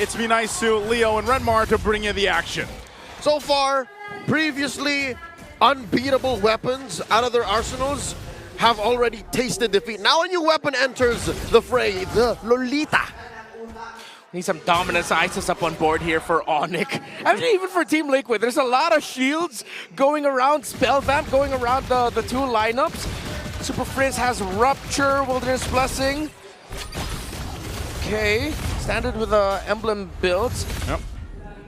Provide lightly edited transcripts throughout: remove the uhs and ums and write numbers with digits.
It's me nice to Leo and Renmar to bring you the action. So far, previously unbeatable weapons out of their arsenals have already tasted defeat. Now a new weapon enters the fray, the Lolita. Need some dominance ISIS up on board here for ONIC. Actually, even for Team Liquid, there's a lot of shields going around, Spell Vamp going around the two lineups. Super Frizz has Rupture, Wilderness Blessing. Okay, standard with emblem builds. Yep.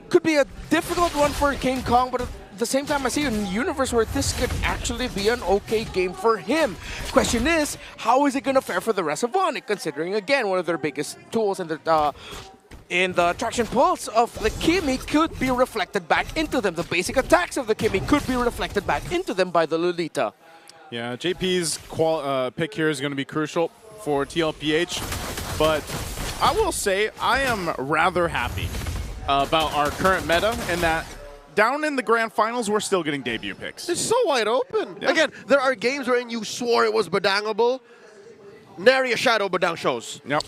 Could be a difficult one for King Kong, but at the same time, I see a universe where this could actually be an okay game for him. Question is, how is it going to fare for the rest of ONIC, considering, again, one of their biggest tools in the traction pulse of the Kimi could be reflected back into them. The basic attacks of the Kimi could be reflected back into them by the Lolita. Yeah, JP's pick here is going to be crucial for TLPH, but I will say I am rather happy about our current meta in that down in the grand finals, we're still getting debut picks. It's so wide open. Yeah. Again, there are games wherein you swore it was Badangable. Nary a shadow Badang shows. Yep.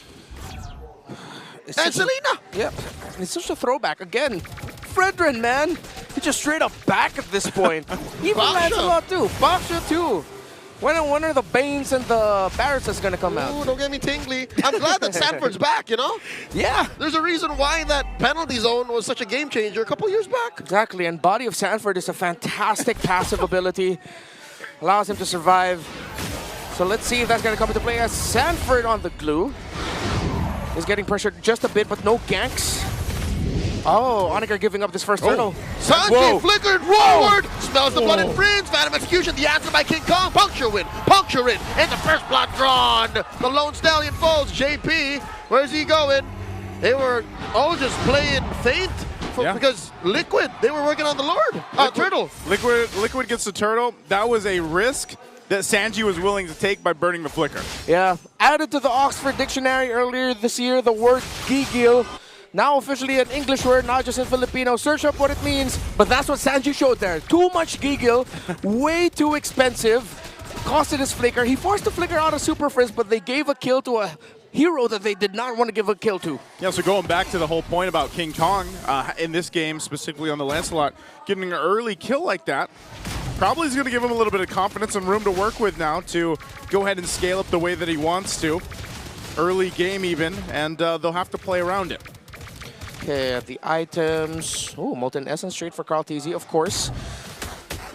And Selena! Yep. It's such a throwback. Again, Fredrin, man. He just straight up back at this point. Even Lancelot too. Baksha too. When are the Banes and the Barretts is going to come out? Ooh, don't get me tingly. I'm glad that Sanford's back, you know? Yeah. There's a reason why that penalty zone was such a game changer a couple years back. Exactly, and Body of Sanford is a fantastic passive ability. Allows him to survive. So let's see if that's going to come into play as Sanford on the glue. Is getting pressured just a bit, but no ganks. Oh, ONIC are giving up this first turtle. Sanji flickered forward, smells the blood and friends. Phantom Execution, the answer by King Kong. Puncture win, puncture it, and the first blood drawn. The Lone Stallion falls. JP, where's he going? They were all just playing faint because Liquid, they were working on the Lord. Turtle. Liquid gets the turtle. That was a risk that Sanji was willing to take by burning the flicker. Yeah, added to the Oxford Dictionary earlier this year, the word gigil. Now officially an English word, not just in Filipino. Search up what it means, but that's what Sanji showed there. Too much gigil, way too expensive. Costed his flicker. He forced the flicker out of Super Frizz, but they gave a kill to a hero that they did not want to give a kill to. Yeah, so going back to the whole point about King Kong, in this game, specifically on the Lancelot, getting an early kill like that, probably is going to give him a little bit of confidence and room to work with now to go ahead and scale up the way that he wants to. Early game even, and they'll have to play around it. Okay, the items. Oh, Molten Essence straight for Carl TZ, of course.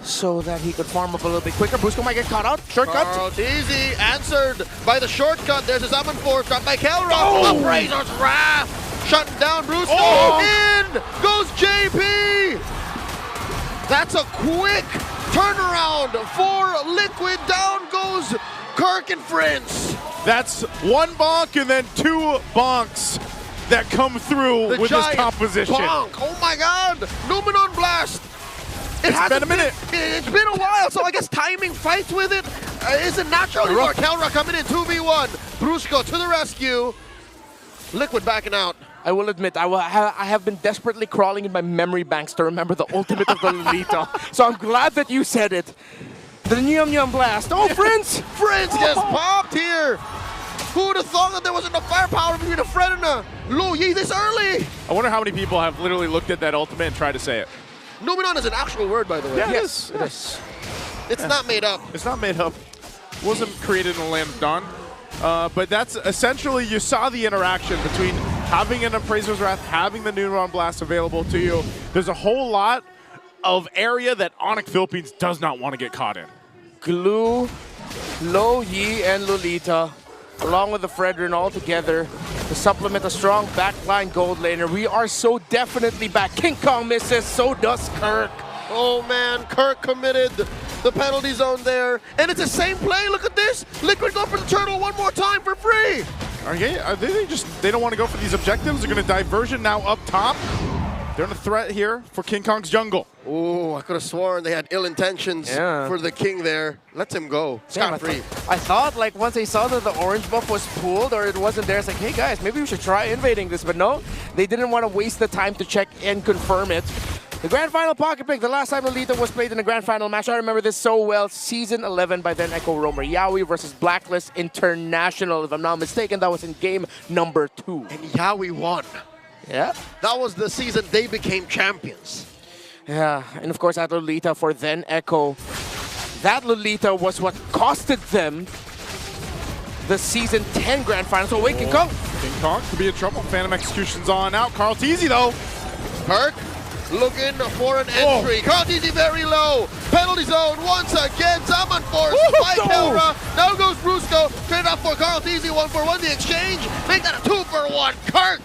So that he could farm up a little bit quicker. Brusco might get caught out. Shortcut. Carl TZ answered by the shortcut. There's his Summon Force dropped by Kelrock. Appraiser's Wrath. Shutting down Brusco. In goes JP. That's a quick turnaround for Liquid. Down goes Kirk and Friends. That's one bonk and then two bonks that come through with this composition. Bonk. Oh my God! Numenon Blast. It's been a minute. It's been a while, so I guess timing fights with it isn't natural anymore. Kelra coming in 2v1. Brusco to the rescue. Liquid backing out. I will admit, I have been desperately crawling in my memory banks to remember the ultimate of the Lolita. So I'm glad that you said it. The Nyum Nyum Blast. Oh, Friends! Friends gets popped here. Who would have thought that there wasn't enough firepower between a Fred and a Lu Yi this early? I wonder how many people have literally looked at that ultimate and tried to say it. Numenon is an actual word, by the way. Yeah, Yes, it is. It's not made up. It's not made up. It wasn't created in the Land of Dawn. But that's essentially, you saw the interaction between having an Appraiser's Wrath, having the Numenon Blast available to you. There's a whole lot of area that ONIC Philippines does not want to get caught in. Glue, Lo Yi, and Lolita, along with the Fredrin all together to supplement a strong backline gold laner. We are so definitely back. King Kong misses, so does Kirk. Oh man, Kirk committed the penalty zone there. And it's the same play, look at this. Liquid go for the turtle one more time for free. They don't want to go for these objectives. They're going to diversion now up top. They're in a threat here for King Kong's jungle. Oh, I could have sworn they had ill intentions for the king there. Let him go. Scot-free. I thought, like, once they saw that the orange buff was pulled or it wasn't there, it's like, hey guys, maybe we should try invading this. But no, they didn't want to waste the time to check and confirm it. The Grand Final Pocket Pick, the last time Lolita was played in a Grand Final match, I remember this so well. Season 11 by then Echo Romer Yaoi versus Blacklist International. If I'm not mistaken, that was in game number 2. And Yaoi won. Yeah. That was the season they became champions. Yeah, and of course that Lolita for then Echo. That Lolita was what costed them the Season 10 Grand Final. So wait, King Kong. King Kong could be in trouble. Phantom Execution's on out. Carl Teasy though. Kirk looking for an entry. Carl Teasy very low. Penalty zone once again. Zaman force by Kelra. Now goes Brusco. Trade off for Carl Teasy. 1-for-1 the exchange. Make that a 2-for-1. Kirk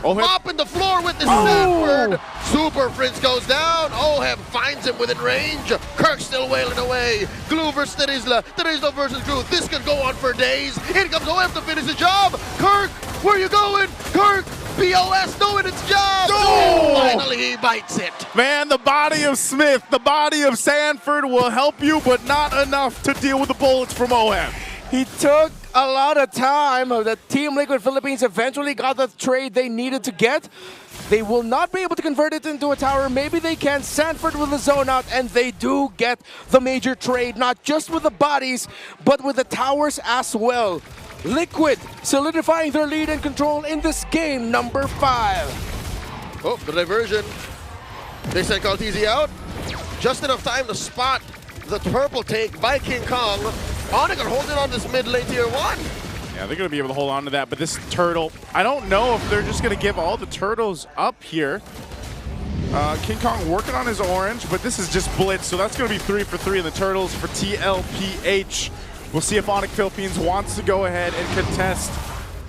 mopping the floor with the Sanford. Super Prince goes down. Oheb finds him within range. Kirk still wailing away. Glue versus Terizla. Terizla versus Glue. This could go on for days. In comes Oheb to finish the job. Kirk, where you going? Kirk, BOS doing its job. Finally he bites it. Man, the body of Smith, the body of Sanford will help you, but not enough to deal with the bullets from Oheb. He took a lot of time. The Team Liquid Philippines eventually got the trade they needed to get. They will not be able to convert it into a tower. Maybe they can. Sanford with the zone out, and they do get the major trade, not just with the bodies, but with the towers as well. Liquid solidifying their lead and control in this game, number 5. Oh, the diversion. They sent Kaltizi out. Just enough time to spot the purple take by King Kong. ONIC are holding on this mid lane tier 1. Yeah, they're going to be able to hold on to that, but this turtle, I don't know if they're just going to give all the turtles up here. King Kong working on his orange, but this is just blitz, so that's going to be 3 for 3 in the turtles for TLPH. We'll see if ONIC Philippines wants to go ahead and contest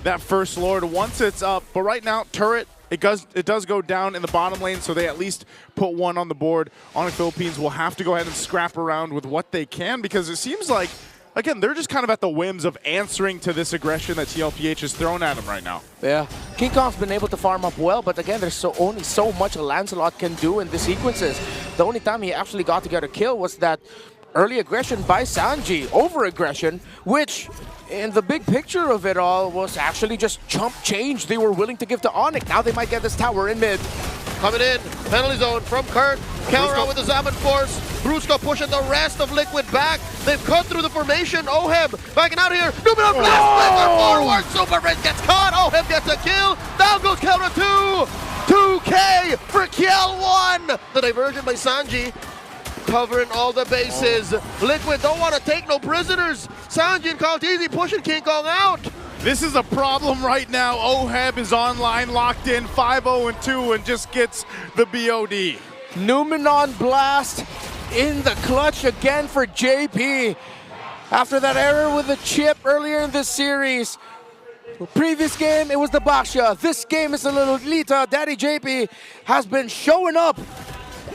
that first Lord once it's up. But right now, turret, it does go down in the bottom lane, so they at least put 1 on the board. ONIC Philippines will have to go ahead and scrap around with what they can, because it seems like, again, they're just kind of at the whims of answering to this aggression that TLPH has thrown at them right now. Yeah, King Kong's been able to farm up well, but again, there's only so much Lancelot can do in the sequences. The only time he actually got to get a kill was that early aggression by Sanji, over-aggression, which in the big picture of it all was actually just chump change they were willing to give to ONIC. Now they might get this tower in mid. Coming in, penalty zone from Kurt. Counter out with the Zaman Force. Brusco pushing the rest of Liquid back. They've cut through the formation. Oheb backing out here. Numenor blast forward. Super Red gets caught. Oheb gets a kill. Down goes counter 2. 2K for kill 1. The diversion by Sanji. Covering all the bases. Liquid don't want to take no prisoners. Sanji and Kaltizi pushing King Kong out. This is a problem right now. Oheb is online, locked in, 5-0-2, and just gets the BOD. Numenon Blast in the clutch again for JP. After that error with the chip earlier in this series. Previous game, it was the Basha. This game is the little Lita. Daddy JP has been showing up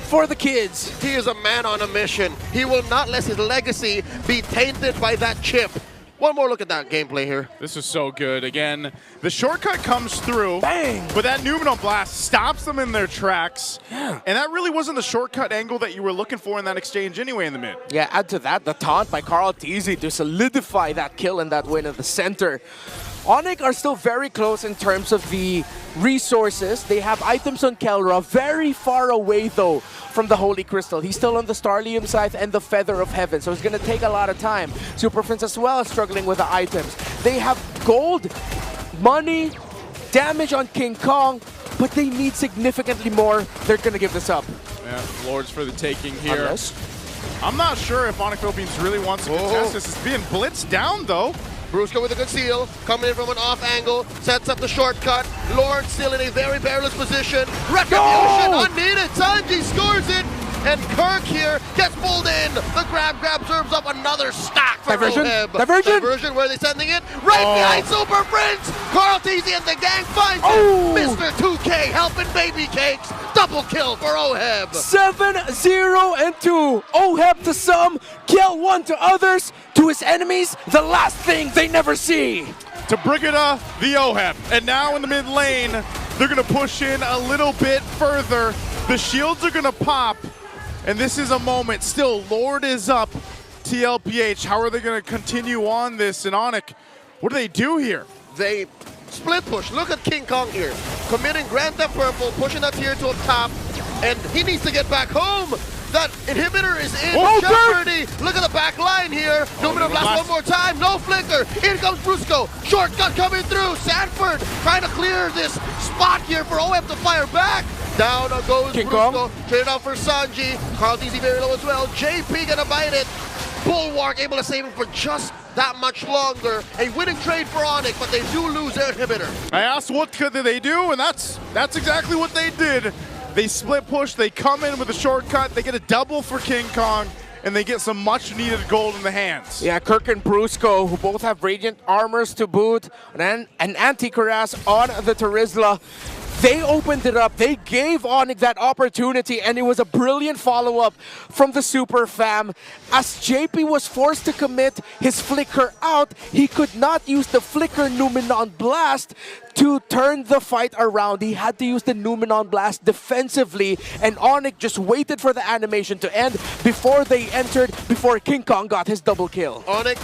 for the kids. He is a man on a mission. He will not let his legacy be tainted by that chip. One more look at that gameplay here. This is so good. Again, the shortcut comes through. Bang! But that Numenor Blast stops them in their tracks. Yeah. And that really wasn't the shortcut angle that you were looking for in that exchange anyway in the mid. Yeah, add to that the taunt by Carl Teasy to solidify that kill and that win in the center. ONIC are still very close in terms of the resources. They have items on Kelra, very far away though from the Holy Crystal. He's still on the Starlium side and the Feather of Heaven, so it's going to take a lot of time. Super Prince as well is struggling with the items. They have gold, money, damage on King Kong, but they need significantly more. They're going to give this up. Yeah, Lords for the taking here. Unless. I'm not sure if ONIC Philippines really wants to contest this. It's being blitzed down though. Brusco with a good seal, coming in from an off angle, sets up the shortcut. Lord still in a very perilous position. Retribution unneeded. Sanji scores it, and Kirk here gets pulled in. The grab serves up another stack for Diversion. Oheb. Diversion. Where are they sending it? Right behind Super Prince. Carl Teasy and the gang finds it. Mr. 2K helping baby cakes. Double kill for Oheb. 7-0-2. Oheb to some, kill 1 to others. To his enemies, the last thing they never see. To Brigida, the Oheb. And now in the mid lane, they're going to push in a little bit further. The shields are going to pop. And this is a moment. Still, Lord is up. TLPH, how are they going to continue on this? And ONIC, what do they do here? They split push. Look at King Kong here. Committing Grand Theft Purple, pushing that tier to a top. And he needs to get back home. That inhibitor is in Oh, jeopardy. Look at the back line here. Numinum Blast one more time. No flicker. In comes Brusco. Shortcut coming through. Sanford trying to clear this spot here for OM to fire back. Down goes King Brusco. Kong. Trade out for Sanji. Carl TZ very low as well. JP gonna bite it. Bulwark able to save him for just that much longer. A winning trade for ONIC, but they do lose their inhibitor. I asked what could they do, and that's exactly what they did. They split push, they come in with a shortcut, they get a double for King Kong, and they get some much needed gold in the hands. Yeah, Kirk and Brusco, who both have Radiant armors to boot, and an anti-cuirass on the Terizla. They opened it up, they gave ONIC that opportunity, and it was a brilliant follow-up from the Super Fam. As JP was forced to commit his flicker out, he could not use the flicker Numenon Blast to turn the fight around. He had to use the Numenon Blast defensively, and ONIC just waited for the animation to end before they entered, before King Kong got his double kill. ONIC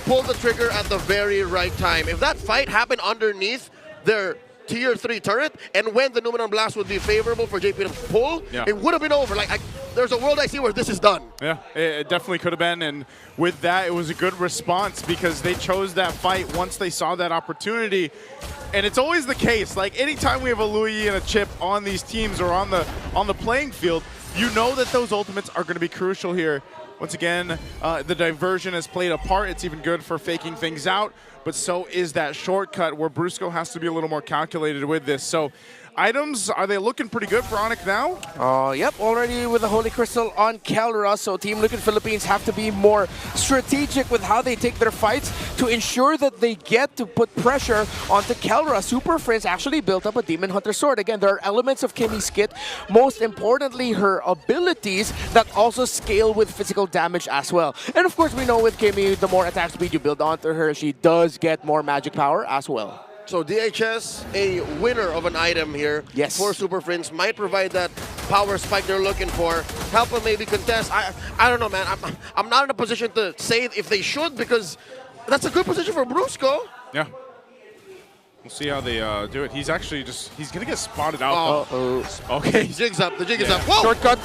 pulled the trigger at the very right time. If that fight happened underneath their Tier 3 turret, and when the Numenon Blast would be favorable for JP to pull, it would have been over. Like, there's a world I see where this is done. Yeah, it definitely could have been, and with that, it was a good response because they chose that fight once they saw that opportunity. And it's always the case, like anytime we have a Louis and a Chip on these teams or on the playing field, you know that those ultimates are going to be crucial here. Once again, the diversion has played a part. It's even good for faking things out, but so is that shortcut where Brusco has to be a little more calculated with this. So items, are they looking pretty good for ONIC now? Yep, already with the Holy Crystal on Kelra, so Team Liquid Philippines have to be more strategic with how they take their fights to ensure that they get to put pressure onto Kelra. Super Friends actually built up a Demon Hunter sword. Again, there are elements of Kimmy's kit, most importantly her abilities that also scale with physical damage as well. And of course, we know with Kimmy, the more attack speed you build onto her, she does get more magic power as well. So DHS, a winner of an item here for Super Friends, might provide that power spike they're looking for. Help them maybe contest. I don't know, man. I'm not in a position to say if they should, because that's a good position for Brusco. Yeah. We'll see how they do it. He's actually he's going to get spotted out. Okay. Jig's up. The jig is up. Whoa! Shortcut.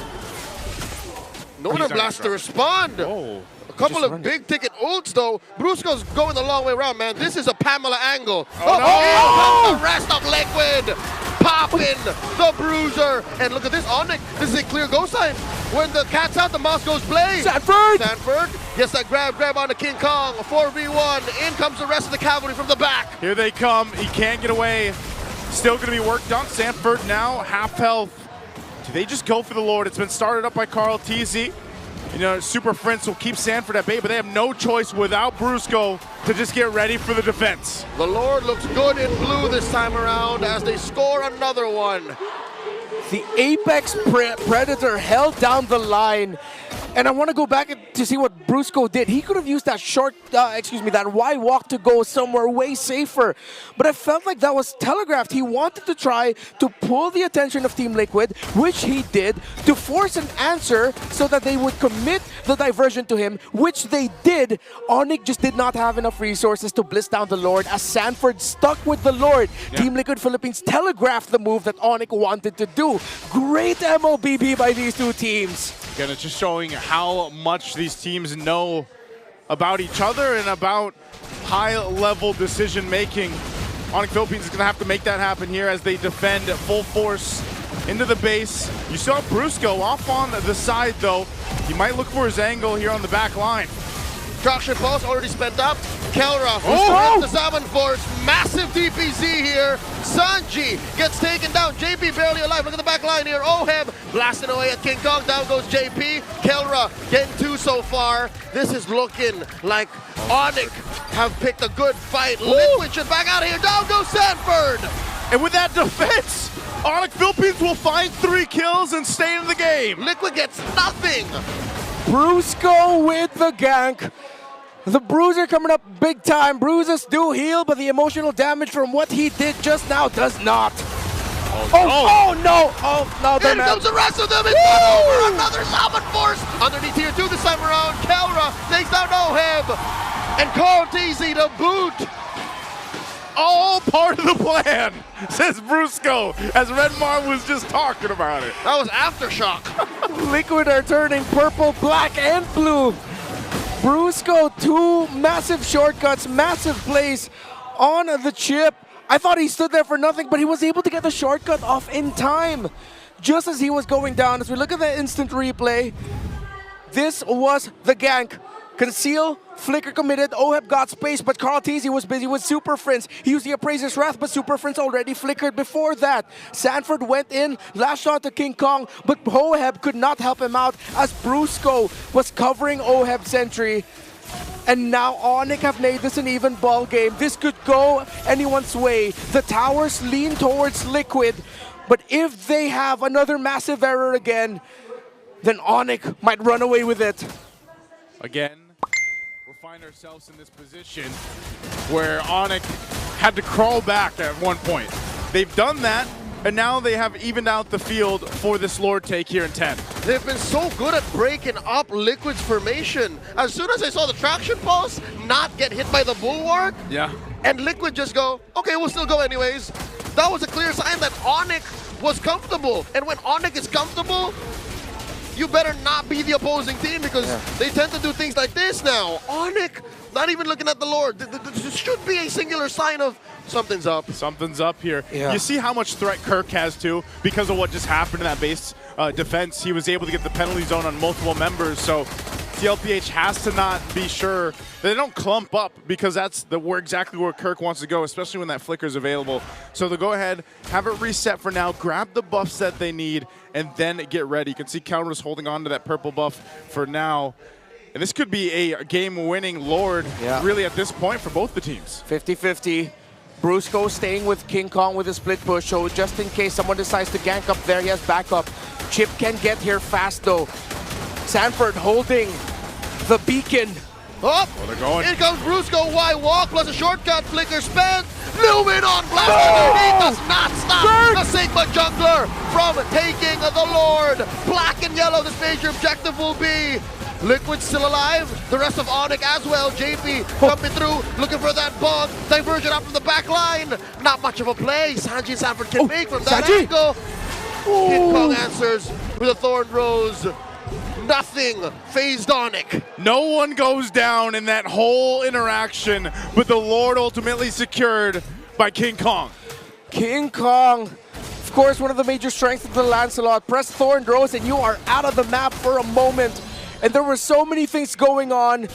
Numenon Blast to respond. Oh. A couple of big ticket ults though. Brusco's going the long way around, man. This is a Pamela angle. Oh, the rest of Liquid. Popping the bruiser. And look at this, ONIC. This is a clear go sign. When the cat's out, the mouse goes blaze. Sanford gets that grab on the King Kong. 4v1. In comes the rest of the cavalry from the back. Here they come. He can't get away. Still going to be worked on. Sanford now half health. Do they just go for the Lord? It's been started up by Carl TZ. You know, Super Friends will keep Sanford at bay, but they have no choice without Brusco to just get ready for the defense. The Lord looks good in blue this time around as they score another one. The Apex Predator held down the line. And I want to go back to see what Brusco did. He could have used that that Y walk to go somewhere way safer. But I felt like that was telegraphed. He wanted to try to pull the attention of Team Liquid, which he did, to force an answer so that they would commit the diversion to him, which they did. ONIC just did not have enough resources to bliss down the Lord as Sanford stuck with the Lord. Yeah. Team Liquid Philippines telegraphed the move that ONIC wanted to do. Great MLBB by these two teams. Again, it's just showing how much these teams know about each other and about high-level decision-making. ONIC Philippines is going to have to make that happen here as they defend at full force into the base. You saw Brusco off on the side, though. He might look for his angle here on the back line. Traction Pulse already spent up. Kelra, who's the Salmon Force. Massive DPZ here. Sanji gets taken down. JP barely alive. Look at the back line here. Oheb blasting away at King Kong. Down goes JP. Kelra getting two so far. This is looking like ONIC have picked a good fight. Liquid should back out of here. Down goes Sanford. And with that defense, ONIC Philippines will find 3 kills and stay in the game. Liquid gets nothing. Brusco with the gank. The Bruiser coming up big time. Bruises do heal, but the emotional damage from what he did just now does not. Oh no, Here comes the rest of them. It's not over. Another Salmon Force underneath Tier 2 this time around. Kelra takes down Oheb. And Carl TZ to boot. all part of the plan, says Brusco, as Redmar was just talking about it. That was aftershock. Liquid are turning purple, black, and blue. Brusco, 2 massive shortcuts, massive plays on the chip. I thought he stood there for nothing, but he was able to get the shortcut off in time, just as he was going down. As we look at the instant replay, this was the gank. Conceal, Flicker committed, Oheb got space, but Carl Teasy was busy with Super Friends. He used the Appraiser's Wrath, but Super Friends already flickered before that. Sanford went in, last shot to King Kong, but Oheb could not help him out as Brusco was covering Oheb's sentry. And now ONIC have made this an even ball game. This could go anyone's way. The towers lean towards Liquid, but if they have another massive error again, then ONIC might run away with it. Again, we'll find ourselves in this position where ONIC had to crawl back at one point. They've done that, and now they have evened out the field for this Lord take here in 10. They've been so good at breaking up Liquid's formation. As soon as I saw the traction pulse not get hit by the bulwark, and Liquid just go, okay, we'll still go anyways. That was a clear sign that ONIC was comfortable. And when ONIC is comfortable, you better not be the opposing team because they tend to do things like this now. ONIC, not even looking at the Lord. This should be a singular sign of something's up. Something's up here. Yeah. You see how much threat Kirk has too because of what just happened in that base defense. He was able to get the penalty zone on multiple members, so TLPH has to not be sure they don't clump up because that's exactly where Kirk wants to go, especially when that flicker is available. So they'll go ahead, have it reset for now, grab the buffs that they need, and then get ready. You can see Counter's holding on to that purple buff for now. And this could be a game-winning Lord really at this point for both the teams. 50-50. Brusco staying with King Kong with a split push, so just in case someone decides to gank up there, he has backup. Chip can get here fast though. Sanford holding the beacon. Oh, they're going. In comes Brusco, why walk plus a shortcut, flicker spent. Lumen on blast underneath does not stop the Sigma jungler from taking the Lord. Black and yellow, this major objective will be. Liquid still alive, the rest of ONIC as well. JP coming through, looking for that bug. Diversion up from the back line. Not much of a play. Sanji and Sanford can make from that angle. King Kong answers with a Thorn Rose. Nothing phased ONIC. No one goes down in that whole interaction, but the Lord ultimately secured by King Kong. King Kong, of course, one of the major strengths of the Lancelot. Press Thorn Rose and you are out of the map for a moment. And there were so many things going on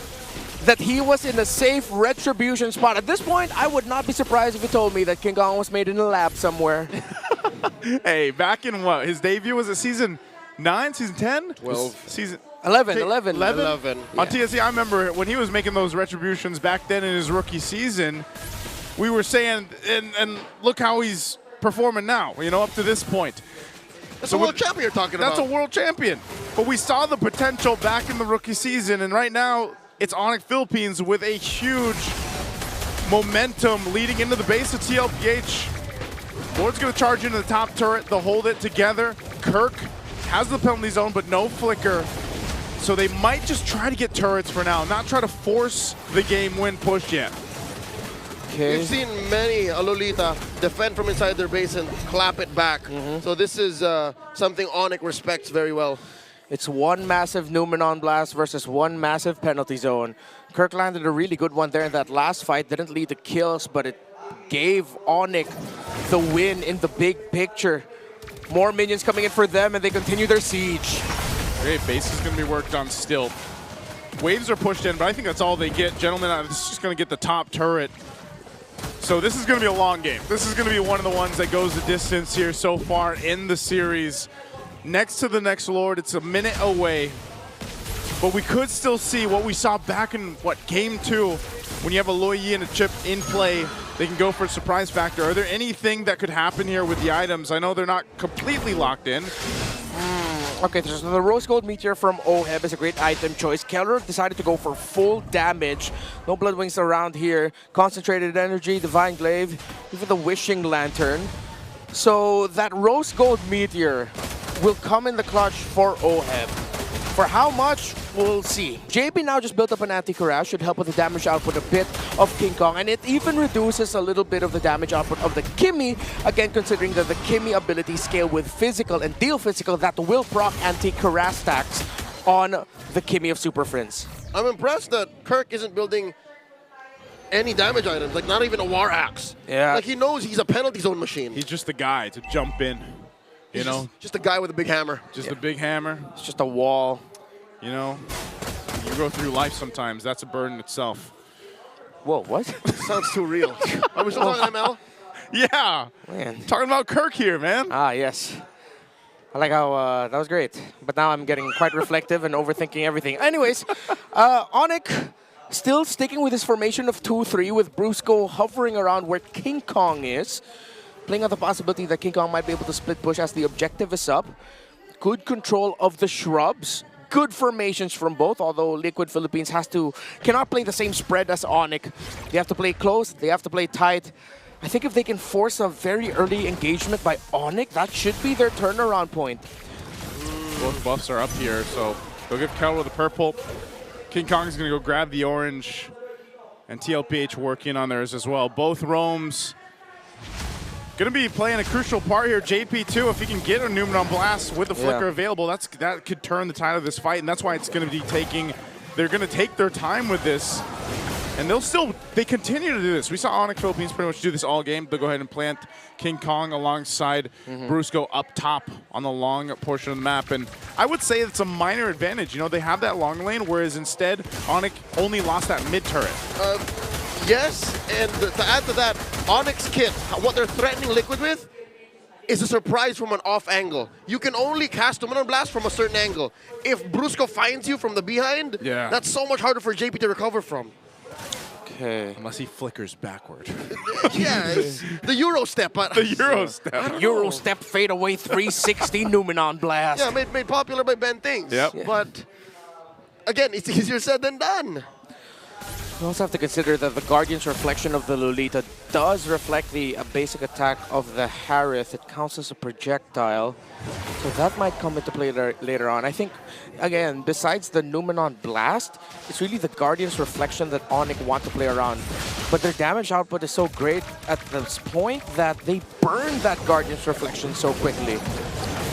that he was in a safe retribution spot. At this point, I would not be surprised if you told me that King Kong was made in a lab somewhere. Hey, back in what? His debut was it season 9, season 10? 12. Season 11. On TSC, I remember when he was making those retributions back then in his rookie season, we were saying, and look how he's performing now, you know, up to this point. That's a world champion you're talking about. That's a world champion. But we saw the potential back in the rookie season, and right now it's ONIC Philippines with a huge momentum leading into the base of TLPH. Lord's going to charge into the top turret. They'll hold it together. Kirk has the penalty zone, but no flicker. So they might just try to get turrets for now, not try to force the game win push yet. Okay. We've seen many Lolita defend from inside their base and clap it back. So this is something ONIC respects very well. It's one massive Numenon blast versus one massive penalty zone. Kirk landed a really good one there in that last fight. Didn't lead to kills, but it gave ONIC the win in the big picture. More minions coming in for them, and they continue their siege. Great, base is going to be worked on still. Waves are pushed in, but I think that's all they get. Gentlemen, this is just going to get the top turret. So this is going to be a long game. This is going to be one of the ones that goes the distance here so far in the series. Next to the next Lord, it's a minute away. But we could still see what we saw back in, game 2, when you have a Loyi and a Chip in play. They can go for a surprise factor. Are there anything that could happen here with the items? I know they're not completely locked in. Okay, so the Rose Gold Meteor from Oheb is a great item choice. Keller decided to go for full damage. No Blood Wings around here. Concentrated Energy, Divine Glaive, even the Wishing Lantern. So that Rose Gold Meteor will come in the clutch for Oheb. For how much, we'll see. JP now just built up an anti-Karash, should help with the damage output a bit of King Kong, and it even reduces a little bit of the damage output of the Kimmy, again considering that the Kimmy ability scale with physical and deal physical that will proc anti-Karash stacks on the Kimmy of Super Friends. I'm impressed that Kirk isn't building any damage items, like not even a War Axe. Yeah. Like he knows he's a penalty zone machine. He's just the guy to jump in. You know? Just a guy with a big hammer. Just a big hammer. It's just a wall. You know? You go through life sometimes. That's a burden itself. Whoa, what? Sounds too real. Are we still talking ML? Yeah. Man. Talking about Kirk here, man. Ah, yes. I like how that was great. But now I'm getting quite reflective and overthinking everything. Anyways, ONIC still sticking with his formation of 2-3 with Brusco hovering around where King Kong is. Playing on the possibility that King Kong might be able to split push as the objective is up. Good control of the shrubs. Good formations from both, although Liquid Philippines cannot play the same spread as ONIC. They have to play close, they have to play tight. I think if they can force a very early engagement by ONIC, that should be their turnaround point. Both buffs are up here, so they'll give Kel with the purple. King Kong's going to go grab the orange, and TLPH working on theirs as well. Both roams going to be playing a crucial part here. JP too, if he can get a Numenon Blast with the flicker available, that could turn the tide of this fight, and that's why it's going to be they're going to take their time with this. And they continue to do this. We saw ONIC Philippines pretty much do this all game. They'll go ahead and plant King Kong alongside Brusco up top on the long portion of the map. And I would say it's a minor advantage. You know, they have that long lane, whereas instead, ONIC only lost that mid turret. Yes, and to add to that, ONIC's kit, what they're threatening Liquid with, is a surprise from an off angle. You can only cast Numenon Blast from a certain angle. If Brusco finds you from the behind, that's so much harder for JP to recover from. Okay. Unless he flickers backward. Yeah, it's the Euro step. The Euro step. Euro step fade away 360 Numenon Blast. Yeah, made popular by Ben Things. Yep. Yeah. But again, it's easier said than done. You also have to consider that the Guardian's reflection of the Lolita does reflect the basic attack of the Harith. It counts as a projectile, so that might come into play later on. I think, again, besides the Numenon Blast, it's really the Guardian's reflection that ONIC want to play around. But their damage output is so great at this point that they burn that Guardian's reflection so quickly.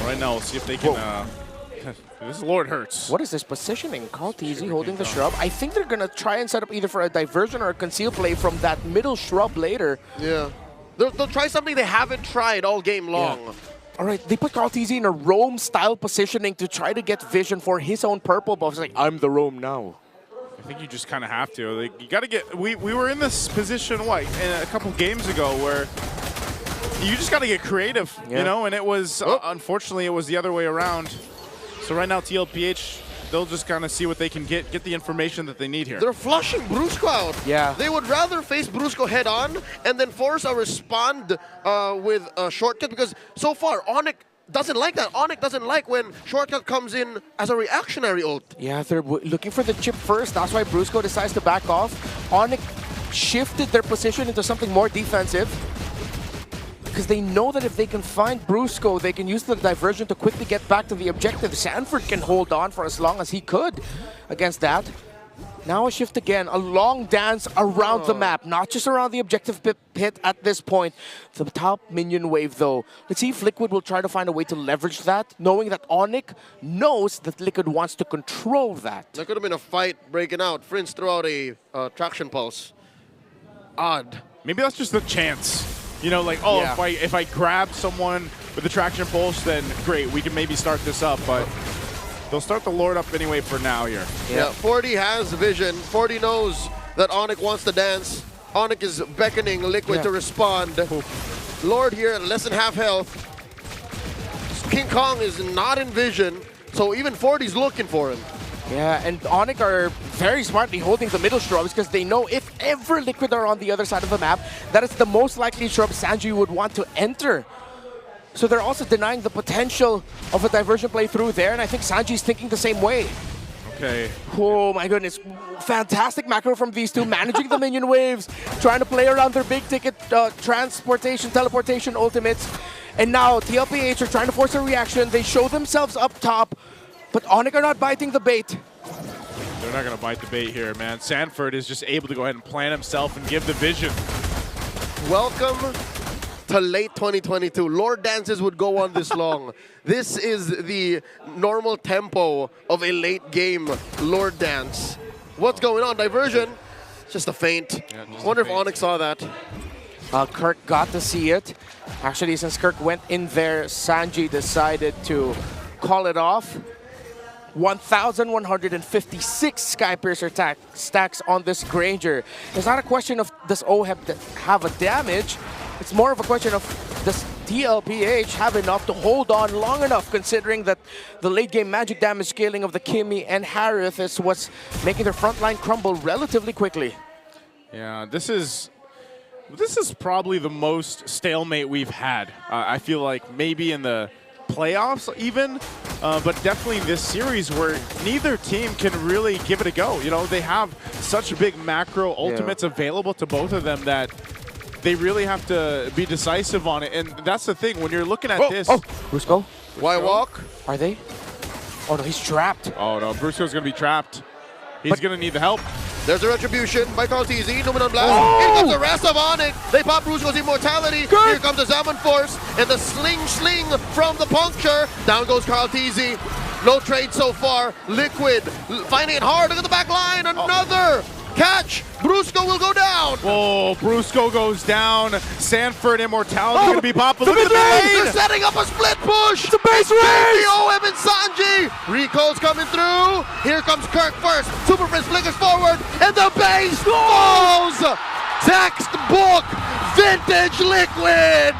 Right now, we'll see if they can... This Lord hurts. What is this positioning? Kaltizi holding the shrub. I think they're going to try and set up either for a diversion or a conceal play from that middle shrub later. Yeah. They'll try something they haven't tried all game long. Yeah. All right, they put Kaltizi in a roam-style positioning to try to get vision for his own purple buff. It's like, I'm the roam now. I think you just kind of have to. Like, you got to get... We were in this position, a couple games ago where you just got to get creative, you know? And it was, unfortunately, it was the other way around. So right now, TLPH, they'll just kind of see what they can get the information that they need here. They're flushing Brusco out. Yeah. They would rather face Brusco head on and then force a respond with a shortcut, because so far, ONIC doesn't like that. ONIC doesn't like when shortcut comes in as a reactionary ult. Yeah, they're looking for the chip first. That's why Brusco decides to back off. ONIC shifted their position into something more defensive, because they know that if they can find Brusco, they can use the diversion to quickly get back to the objective. Sanford can hold on for as long as he could against that. Now a shift again, a long dance around the map, not just around the objective pit at this point. The top minion wave though. Let's see if Liquid will try to find a way to leverage that, knowing that ONIC knows that Liquid wants to control that. There could have been a fight breaking out. Prince threw out a traction pulse. Odd. Maybe that's just a chance. You know, like, oh, if I grab someone with the traction pulse, then great, we can maybe start this up, but they'll start the Lord up anyway for now here. Yeah, 40 has vision. 40 knows that ONIC wants to dance. ONIC is beckoning Liquid to respond. Lord here, less than half health. King Kong is not in vision, so even 40's looking for him. Yeah, and ONIC are very smartly holding the middle shrubs because they know if ever Liquid are on the other side of the map, that is the most likely shrub Sanji would want to enter. So they're also denying the potential of a diversion play through there, and I think Sanji's thinking the same way. Okay. Oh my goodness, fantastic macro from these two, managing the minion waves, trying to play around their big ticket teleportation ultimates. And now TLPH are trying to force a reaction. They show themselves up top. But ONIC are not biting the bait. They're not going to bite the bait here, man. Sanford is just able to go ahead and plant himself and give the vision. Welcome to late 2022. Lord dances would go on this long. This is the normal tempo of a late game Lord dance. What's going on? Diversion. Just a feint. Yeah, just Wonder a if feint. ONIC saw that. Kirk got to see it. Actually, since Kirk went in there, Sanji decided to call it off. 1,156 Skypiercer stacks on this Granger. It's not a question of does O have a damage. It's more of a question of does TLPH have enough to hold on long enough, considering that the late game magic damage scaling of the Kimmy and Harith is what's making their front line crumble relatively quickly. Yeah, this is probably the most stalemate we've had. I feel like maybe in the playoffs even, but definitely in this series where neither team can really give it a go. You know, they have such big macro ultimates available to both of them that they really have to be decisive on it. And that's the thing, when you're looking at this. Oh, Brusco? Why walk? Are they? Oh no, he's trapped. Oh no, Brusco's going to be trapped. He's going to need the help. There's a retribution by Carteezy. Numen on blast. Oh! Here comes the rest of ONIC. They pop Brusco's immortality. Good. Here comes the Zaman Force. And the sling from the puncture. Down goes Carteezy. No trade so far. Liquid finding it hard. Look at the back line. Another catch. Brusco will go down. Oh, Brusco goes down. Sanford immortality going to be popping. Look at the They're main. setting up a split push. It's a base race! OM and Sanji. Rico's coming through. Here comes Kirk first. Super Prince flickers forward. And the base falls. Textbook vintage Liquid.